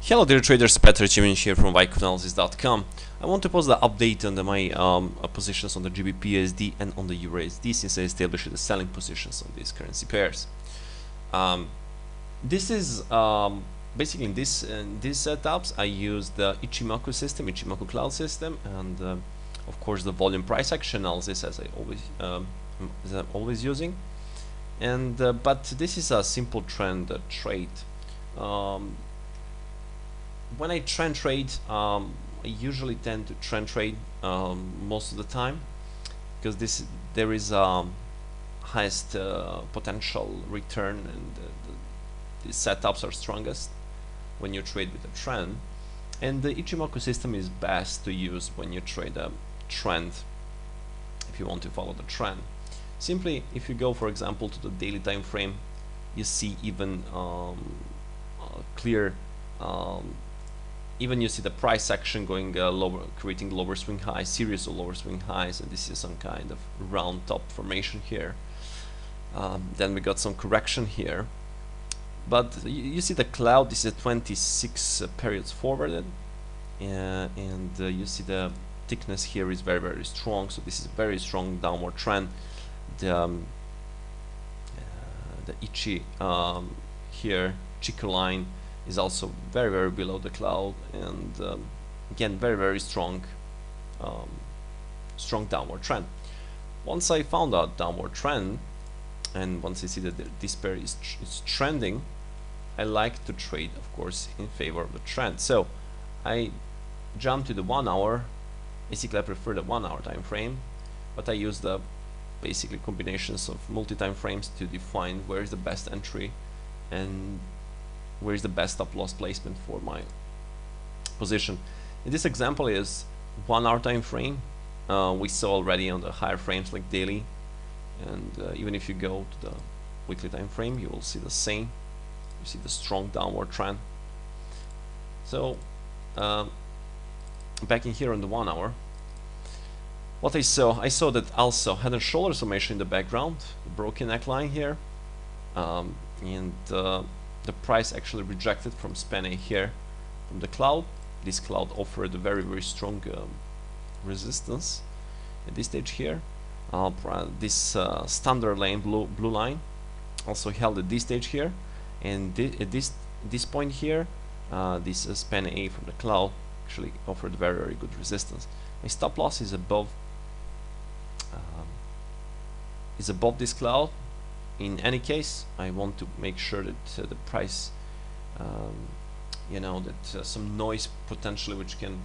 Hello dear traders, petar.jacimovic here from vicanalysis.com. I want to post the update on my positions on the GBP/USD and on the EUR/USD since I established the selling positions on these currency pairs. This is basically in these setups I use the Ichimoku system, Ichimoku cloud system, and of course the volume price action analysis as I'm always using. And but this is a simple trend trade. When I trend trade, I usually tend to trend trade most of the time because there is highest potential return, and the setups are strongest when you trade with a trend. And the Ichimoku system is best to use when you trade a trend, if you want to follow the trend. Simply, if you go, for example, to the daily time frame, you see even clear. Even you see the price action going lower, creating lower swing highs, series of lower swing highs, and this is some kind of round top formation here. Then we got some correction here, but you see the cloud. This is 26 periods forwarded, and you see the thickness here is very strong. So this is a very strong downward trend. The Ichi here, Chiku line, is also very below the cloud, and again very strong strong downward trend. Once I found out downward trend, and once I see that this pair is trending, I like to trade, of course, in favor of the trend. So I jump to the 1 hour. Basically I prefer the 1 hour time frame, but I use the basically combinations of multi-time frames to define where is the best entry and where is the best stop loss placement for my position. In this example is 1 hour time frame. We saw already on the higher frames like daily, and even if you go to the weekly time frame, you will see the same. You see the strong downward trend. So back in here on the 1 hour, what I saw that also head and shoulders formation in the background, the broken neckline here, and the price actually rejected from span A here from the cloud. This cloud offered a very strong resistance at this stage here. This standard lane, blue line, also held at this stage here, and at this point here, this span A from the cloud actually offered very good resistance. My stop loss is above this cloud. In any case, I want to make sure that the price, you know, that some noise potentially which can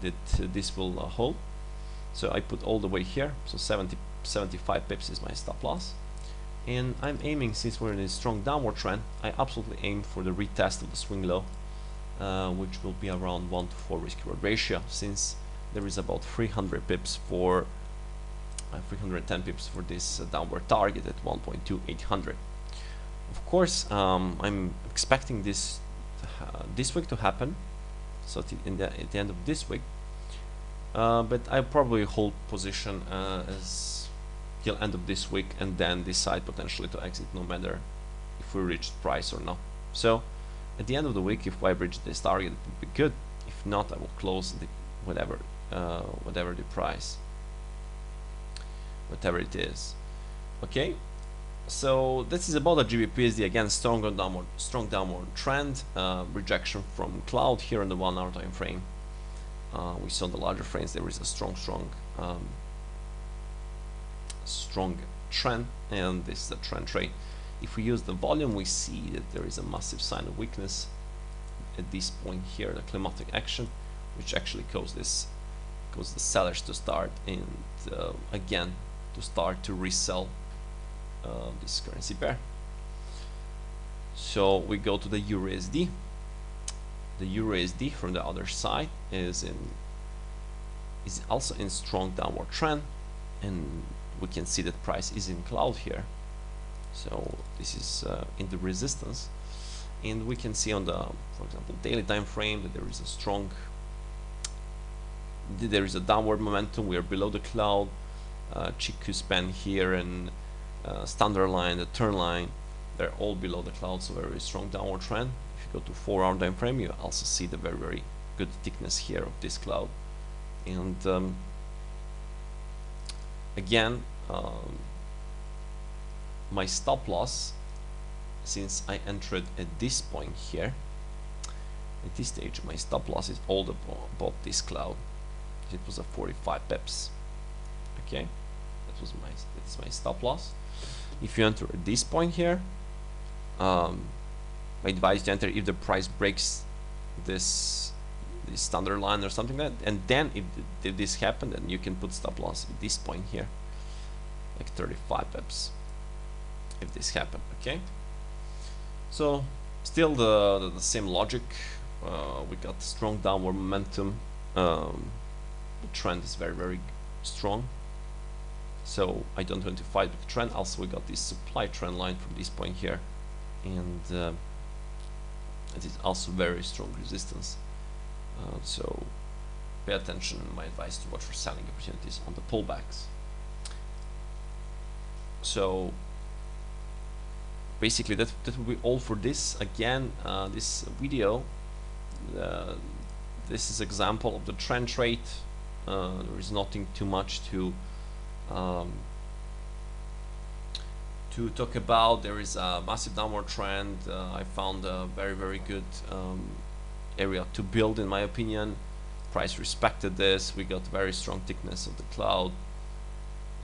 that this will hold. So I put all the way here. So 75 pips is my stop loss, and I'm aiming, since we're in a strong downward trend, I absolutely aim for the retest of the swing low, which will be around 1 to 4 risk reward ratio, since there is about 300 pips for 310 pips for this downward target at 1.2800. Of course, I'm expecting this week to happen, so at the end of this week, but I'll probably hold position as till end of this week, and then decide potentially to exit no matter if we reach the price or not. So at the end of the week, if I reach this target, it would be good. If not, I will close the whatever the price, whatever it is. Okay, so this is about the GBP/USD. Again, strong downward trend, rejection from cloud here on the 1 hour time frame. We saw in the larger frames there is a strong trend, and this is a trend trade. If we use the volume, we see that there is a massive sign of weakness at this point here, the climatic action, which actually caused the sellers to start, and again to start to resell this currency pair. So we go to the EUR/USD. The EUR/USD from the other side is also in strong downward trend, and we can see that price is in cloud here. So this is in the resistance, and we can see on the, for example, daily time frame, that there is a downward momentum. We are below the cloud. Chiku span here, and standard line, the turn line, they're all below the cloud, so very strong downward trend. If you you go to 4-hour time frame, you also see the very good thickness here of this cloud. And again, my stop loss, since I entered at this point here, at this stage, my stop loss is all above this cloud. It was a 45 pips. Okay, that's my stop loss. If you enter at this point here, I advise you to enter if the price breaks this standard line or something like that, and then if this happened, then you can put stop loss at this point here, like 35 pips, if this happened. Okay, so still the same logic. We got strong downward momentum. The trend is very strong, so I don't want to fight with the trend. Also, we got this supply trend line from this point here, and it is also very strong resistance. So pay attention. My advice to watch for selling opportunities on the pullbacks. So basically that will be all for this. Again, this video, this is example of the trend trade. There is nothing too much to talk about. There is a massive downward trend. I found a very good area to build, in my opinion. Price respected this. We got very strong thickness of the cloud.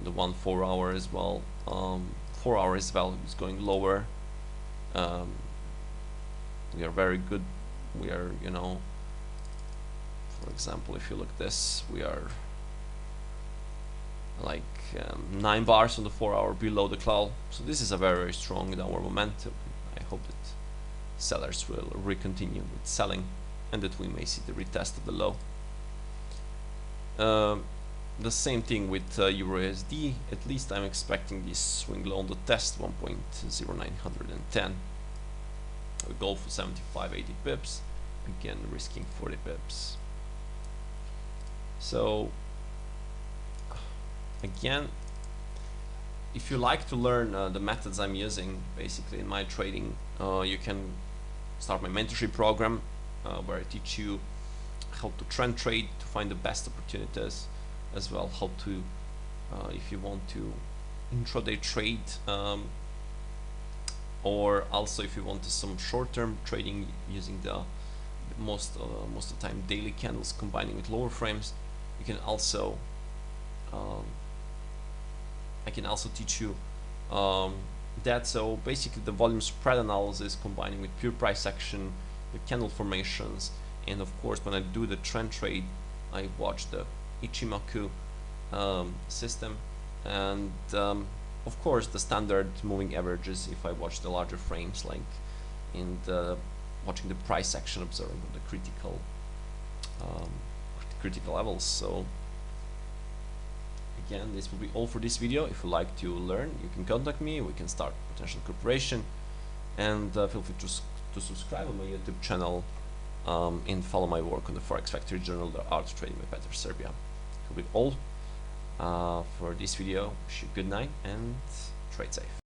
The 4 hour as well. 4 hour as well is going lower. We are very good. We are, you know, for example, if you look at this, we are like 9 bars on the 4 hour below the cloud. So this is a very strong downward momentum. I hope that sellers will recontinue with selling, and that we may see the retest of the low. The same thing with Euro USD. At least I'm expecting this swing low on the test 1.0910. We go for 75-80 pips, again risking 40 pips. So again, if you like to learn the methods I'm using basically in my trading, you can start my mentorship program, where I teach you how to trend trade to find the best opportunities, as well how to if you want to intraday trade, or also if you want some short-term trading using the most of the time daily candles combining with lower frames. You can also I can also teach you that. So basically the volume spread analysis combining with pure price action, the candle formations, and of course when I do the trend trade, I watch the Ichimoku system, and of course the standard moving averages if I watch the larger frames, like in the watching the price action, observing the critical levels. So again, this will be all for this video. If you like to learn, you can contact me. We can start potential cooperation, and feel free to subscribe on my YouTube channel, and follow my work on the Forex Factory Journal, The Art of Trading by Petar Serbia. It will be all for this video. Wish you a good night and trade safe.